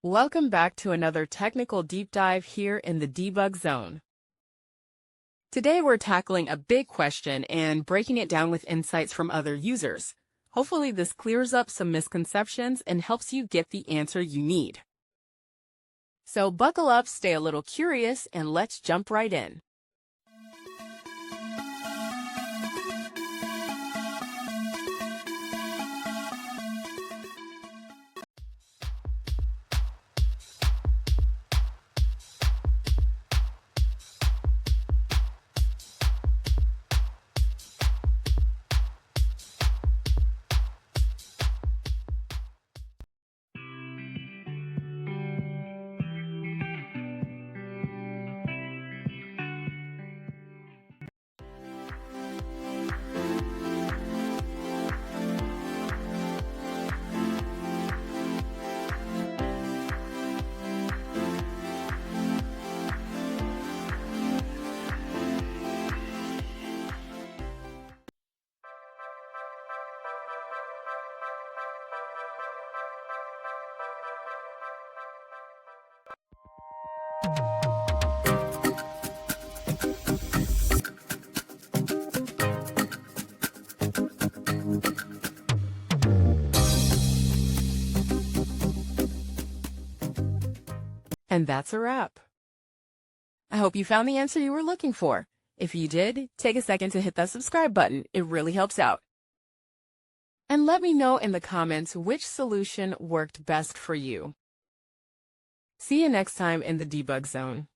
Welcome back to another technical deep dive here in the debug zone. Today we're tackling a big question and breaking it down with insights from other users. Hopefully this clears up some misconceptions and helps you get the answer you need. So buckle up, stay a little curious, and let's jump right in. And that's a wrap. I hope you found the answer you were looking for. If you did, take a second to hit that subscribe button. It really helps out. And let me know in the comments which solution worked best for you. See you next time in the debug zone.